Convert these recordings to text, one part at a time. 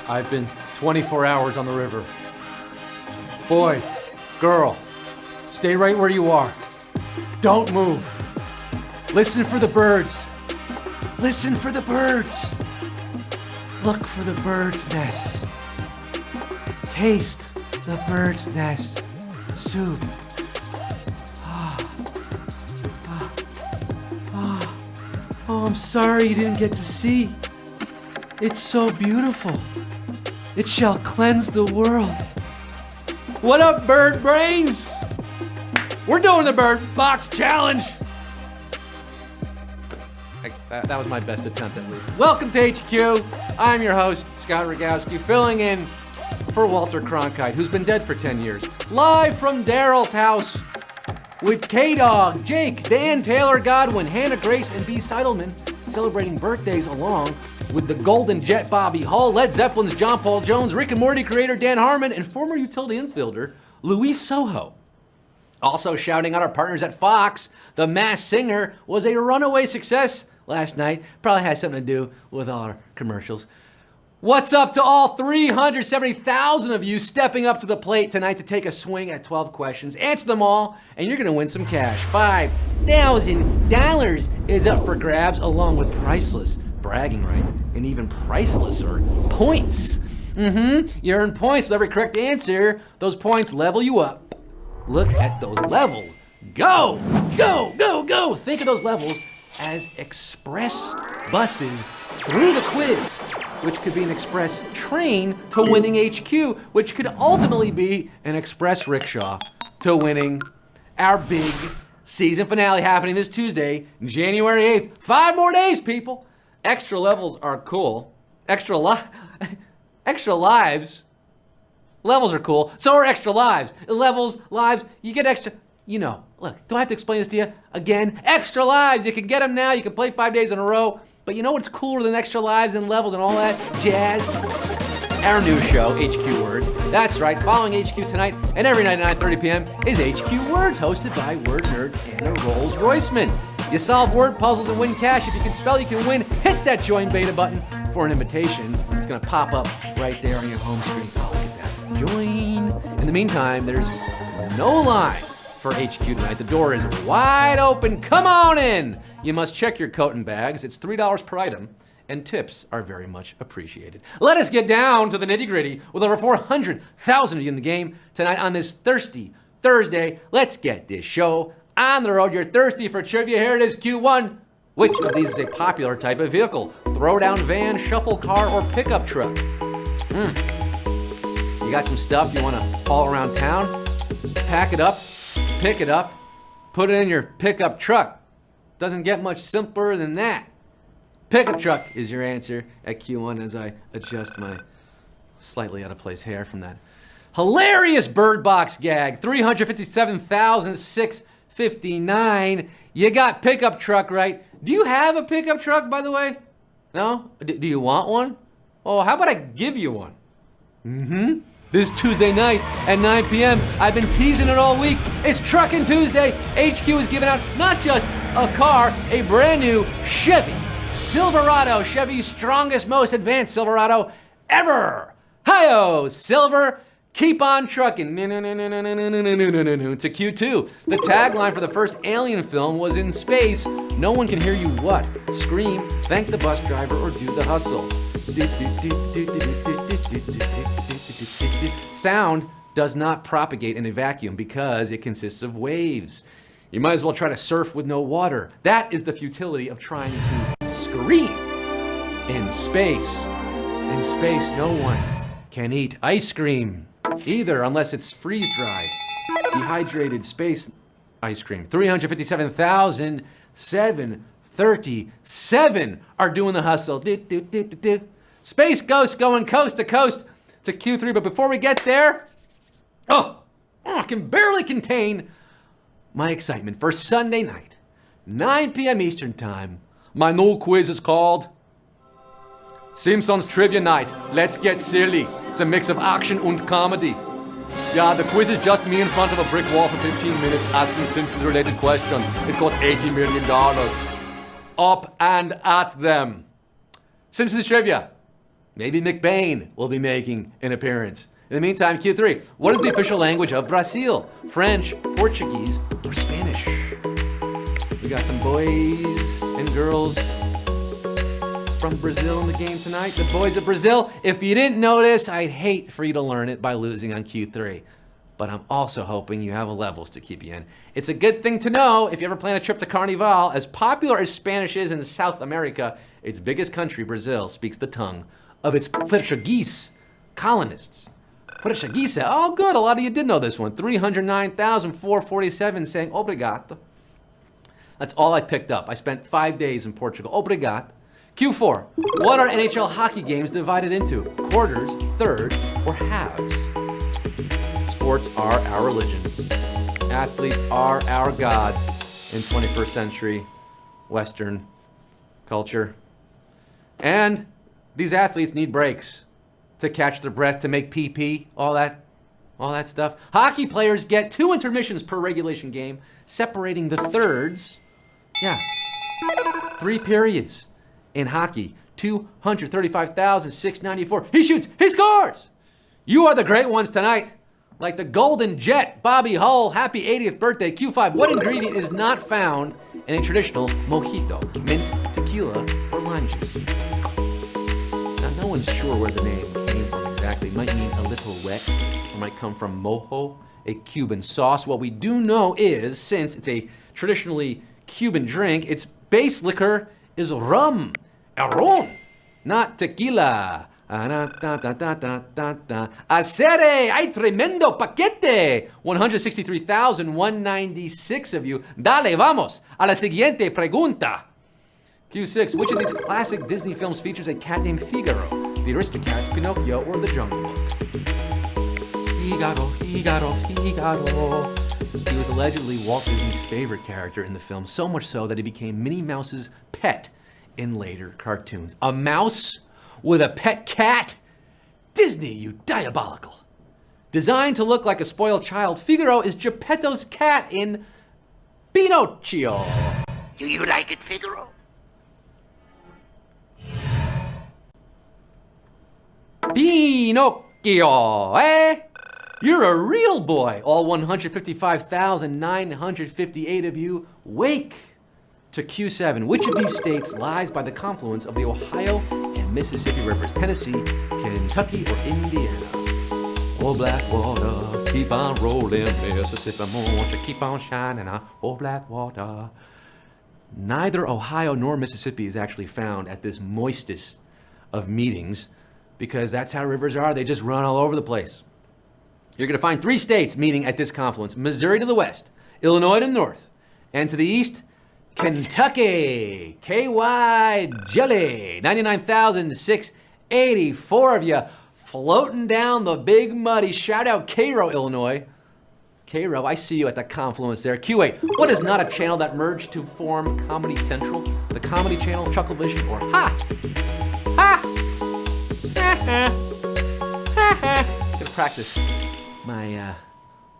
I've been 24 hours on the river. Boy, girl, stay right where you are. Don't move. Listen for the birds. Listen for the birds. Look for the bird's nests. Taste the bird's nest soup. Oh, I'm sorry you didn't get to see. It's so beautiful. It shall cleanse the world. What up, bird brains? We're doing the Bird Box Challenge. That was my best attempt, at least. Welcome to HQ. I'm your host, Scott Rogowski, filling in for Walter Cronkite, who's been dead for 10 years. Live from Daryl's house with K-Dog, Jake, Dan, Taylor, Godwin, Hannah Grace, and B. Seidelman, celebrating birthdays along with the Golden Jet Bobby Hull, Led Zeppelin's John Paul Jones, Rick and Morty creator Dan Harmon, and former utility infielder Luis Soho. Also shouting out our partners at Fox, The Masked Singer was a runaway success last night. Probably has something to do with all our commercials. What's up to all 370,000 of you stepping up to the plate tonight to take a swing at 12 questions? Answer them all, and you're gonna win some cash. $5,000 is up for grabs, along with priceless bragging rights and even pricelesser points. You earn points with every correct answer. Those points level you up. Look at those levels. Go, go, go, go. Think of those levels as express buses through the quiz, which could be an express train to winning HQ, which could ultimately be an express rickshaw to winning our big season finale happening this Tuesday, January 8th. 5 more days, people. Extra levels are cool. Extra lives. Levels are cool. So are extra lives. Levels, lives, you get extra, look, do I have to explain this to you again? Extra lives, you can get them now. You can play 5 days in a row. But you know what's cooler than extra lives and levels and all that jazz? Our new show, HQ Words. That's right, following HQ tonight and every night at 9:30 p.m. is HQ Words, hosted by Word Nerd Anna Rolls-Royceman. You solve word puzzles and win cash. If you can spell, you can win. Hit that join beta button for an invitation. It's gonna pop up right there on your home screen. Oh, look at that. Join. In the meantime, there's no line for HQ tonight. The door is wide open. Come on in. You must check your coat and bags. It's $3 per item, and tips are very much appreciated. Let us get down to the nitty-gritty with over 400,000 of you in the game tonight on this thirsty Thursday. Let's get this show on the road. You're thirsty for trivia. Here it is, Q1. Which of these is a popular type of vehicle? Throwdown van, shuffle car, or pickup truck? You got some stuff you want to haul around town? Pack it up, pick it up, put it in your pickup truck. Doesn't get much simpler than that. Pickup truck is your answer at Q1 as I adjust my slightly out of place hair from that hilarious Bird Box gag. 357,659. You got pickup truck right. Do you have a pickup truck, by the way? No? Do you want one? Oh, how about I give you one? This Tuesday night at 9 p.m. I've been teasing it all week. It's Truckin' Tuesday. HQ is giving out not just a car, a brand new Chevy Silverado, Chevy's strongest, most advanced Silverado ever. Hi-yo, Silver, keep on trucking. To Q2. The tagline for the first Alien film was, in space, no one can hear you what? Scream, thank the bus driver, or do the hustle. Sound does not propagate in a vacuum because it consists of waves. You might as well try to surf with no water. That is the futility of trying to scream. In space, no one can eat ice cream either, unless it's freeze-dried, dehydrated space ice cream. 357,737 are doing the hustle. Space Ghost going coast to coast to Q3, but before we get there, I can barely contain my excitement for Sunday night, 9 p.m. Eastern Time. My new quiz is called Simpsons Trivia Night. Let's get silly. It's a mix of action and comedy. Yeah, the quiz is just me in front of a brick wall for 15 minutes asking Simpsons-related questions. It costs $80 million. Up and at them. Simpsons Trivia. Maybe McBain will be making an appearance. In the meantime, Q3, what is the official language of Brazil? French, Portuguese, or Spanish? We got some boys and girls from Brazil in the game tonight. The boys of Brazil. If you didn't notice, I'd hate for you to learn it by losing on Q3. But I'm also hoping you have levels to keep you in. It's a good thing to know if you ever plan a trip to Carnival. As popular as Spanish is in South America, its biggest country, Brazil, speaks the tongue of its Portuguese colonists. Portuguese. Oh, good. A lot of you did know this one. 309,447 saying obrigado. That's all I picked up. I spent 5 days in Portugal. Obrigado. Q4. What are NHL hockey games divided into? Quarters, thirds, or halves? Sports are our religion. Athletes are our gods in 21st century Western culture. And these athletes need breaks to catch their breath, to make PP, all that stuff. Hockey players get 2 intermissions per regulation game, separating the thirds. Yeah, 3 periods in hockey. 235,694. He shoots, he scores! You are the great ones tonight. Like the Golden Jet, Bobby Hull, happy 80th birthday. Q5, what ingredient is not found in a traditional mojito? Mint, tequila, or lime juice? Now, no one's sure where the name came from exactly. It might mean a little wet, or might come from mojo, a Cuban sauce. What we do know is, since it's a traditionally Cuban drink, its base liquor is rum, ron, not tequila. Acere, hay tremendo paquete. 163,196 of you. Dale, vamos a la siguiente pregunta. Q6, which of these classic Disney films features a cat named Figaro? The Aristocats, Pinocchio, or The Jungle Book? Figaro, Figaro, Figaro. He was allegedly Walt Disney's favorite character in the film, so much so that he became Minnie Mouse's pet in later cartoons. A mouse with a pet cat? Disney, you diabolical. Designed to look like a spoiled child, Figaro is Geppetto's cat in Pinocchio. Do you like it, Figaro? Pinocchio, eh? You're a real boy. All 155,958 of you, wake to Q7. Which of these states lies by the confluence of the Ohio and Mississippi rivers? Tennessee, Kentucky, or Indiana? Oh, black water, keep on rolling, Mississippi, won't you keep on shining? Oh, black water. Neither Ohio nor Mississippi is actually found at this moistest of meetings, because that's how rivers are. They just run all over the place. You're going to find 3 states meeting at this confluence: Missouri to the west, Illinois to the north, and to the east, Kentucky. KY Jelly. 99,684 of you floating down the big muddy. Shout out Cairo, Illinois. Cairo, I see you at the confluence there. Q8, what is not a channel that merged to form Comedy Central? The Comedy Channel, Chucklevision, or Ha? Ha! Gonna practice my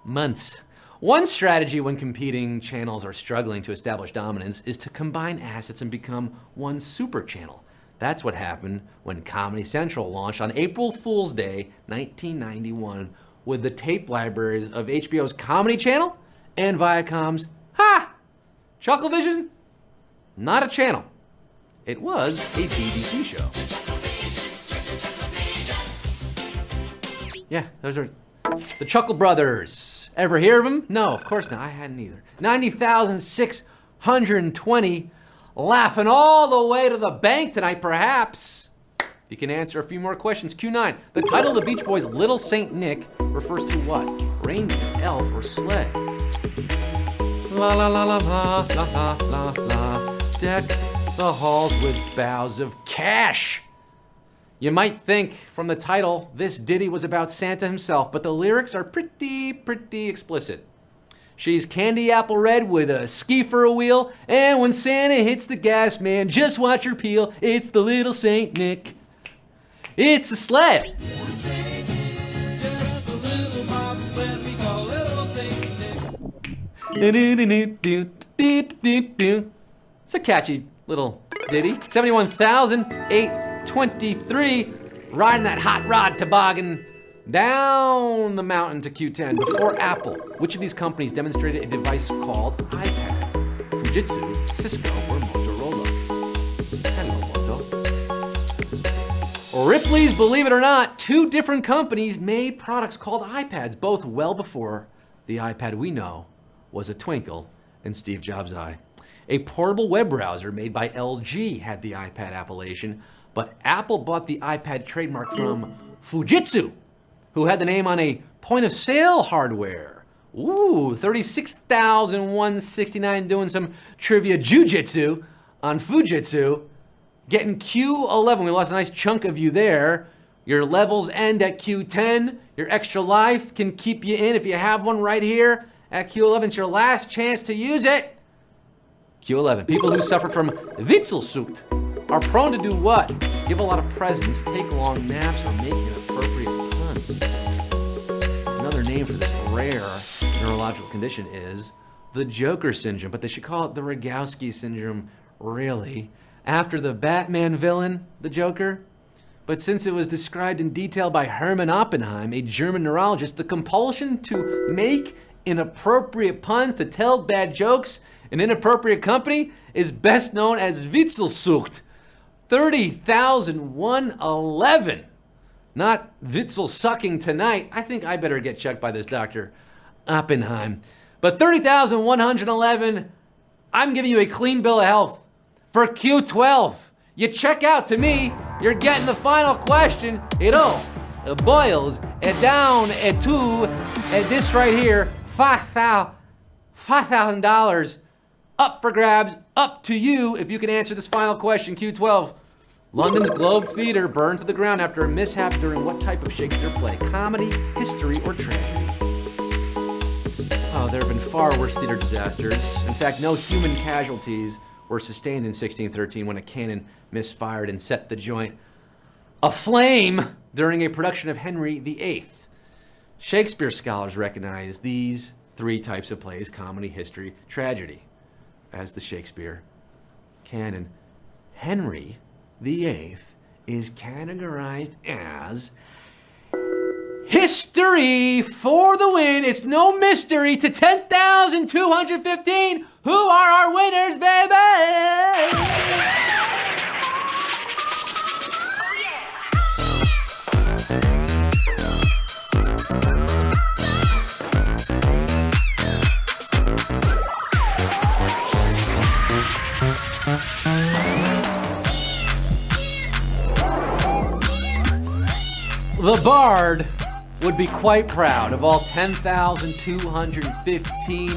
months. One strategy when competing channels are struggling to establish dominance is to combine assets and become one super channel. That's what happened when Comedy Central launched on April Fool's Day, 1991, with the tape libraries of HBO's Comedy Channel and Viacom's Ha! Chucklevision? Not a channel. It was a BBC show. Yeah, those are the Chuckle Brothers. Ever hear of them? No, of course not. I hadn't either. 90,620 laughing all the way to the bank tonight, perhaps. You can answer a few more questions. Q9. The title of the Beach Boys' Little Saint Nick refers to what? Reindeer, elf, or sleigh? La la la la la la la la la. Deck the halls with boughs of cash. You might think from the title this ditty was about Santa himself, but the lyrics are pretty explicit. She's candy apple red with a ski for a wheel, and when Santa hits the gas, man, just watch her peel. It's the little Saint Nick. It's a sled. Just a little bobsled we call little Saint Nick. It's a catchy little ditty. 71,823 riding that hot rod toboggan down the mountain to Q10 before Apple. Which of these companies demonstrated a device called iPad? Fujitsu, Cisco, or Motorola? Hello, Moto. Ripley's Believe It or Not, 2 different companies made products called iPads, both well before the iPad we know was a twinkle in Steve Jobs' eye. A portable web browser made by LG had the iPad appellation, but Apple bought the iPad trademark from Fujitsu, who had the name on a point-of-sale hardware. Ooh, 36,169 doing some trivia jujitsu on Fujitsu. Getting Q11, we lost a nice chunk of you there. Your levels end at Q10. Your extra life can keep you in if you have one right here at Q11. It's your last chance to use it. Q11, people who suffer from Witzelsucht are prone to do what? Give a lot of presents, take long naps, or make inappropriate puns. Another name for this rare neurological condition is the Joker syndrome, but they should call it the Rogowski syndrome, really, after the Batman villain, the Joker. But since it was described in detail by Hermann Oppenheim, a German neurologist, the compulsion to make inappropriate puns, to tell bad jokes in inappropriate company, is best known as Witzelsucht. 30,111. Not Witzel sucking tonight. I think I better get checked by this Dr. Oppenheim. But 30,111, I'm giving you a clean bill of health for Q12. You check out to me, you're getting the final question. It all boils down to this right here, $5,000 up for grabs, up to you if you can answer this final question, Q12. London's Globe Theatre burned to the ground after a mishap during what type of Shakespeare play? Comedy, history, or tragedy? Oh, there have been far worse theater disasters. In fact, no human casualties were sustained in 1613 when a cannon misfired and set the joint aflame during a production of Henry VIII. Shakespeare scholars recognize these 3 types of plays: comedy, history, tragedy, as the Shakespeare canon. Henry VIII is categorized as history for the win. It's no mystery to 10,215. Who are our winners, baby? The Bard would be quite proud of all 10,215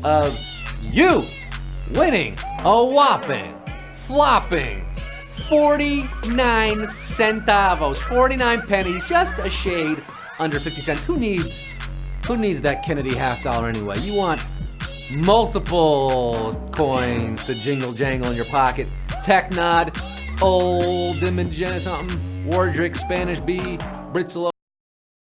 of you winning a whopping, flopping 49 centavos, 49 pennies, just a shade under 50 cents. Who needs that Kennedy $half anyway? You want multiple coins to jingle jangle in your pocket. Technod, Old Imogen, something, Wardrick, Spanish B, Britzel.